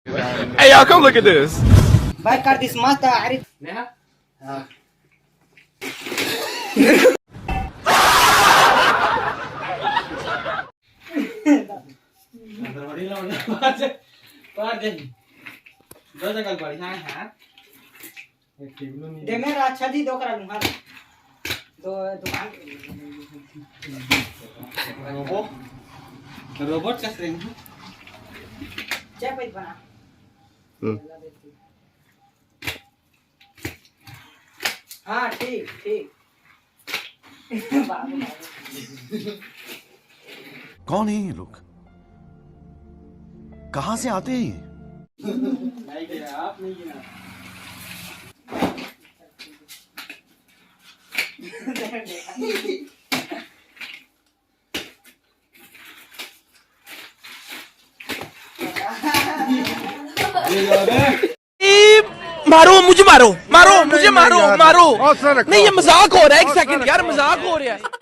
Hey y'all, come look at this. Bhai, cut this master. Arif. दे मेरा अच्छा जी दो करा लूँगा दो दुकान रोबोट का स्क्रीन चाय पैक बना हाँ ठीक ठीक कौन है ये लोग? कहां से आते हैं ये? नहीं गिरा आप नहीं गिरा मारो मुझे, मारो मारो मुझे, मारो मारो। नहीं ये मजाक हो रहा है, एक सेकंड यार, मजाक हो रहा है।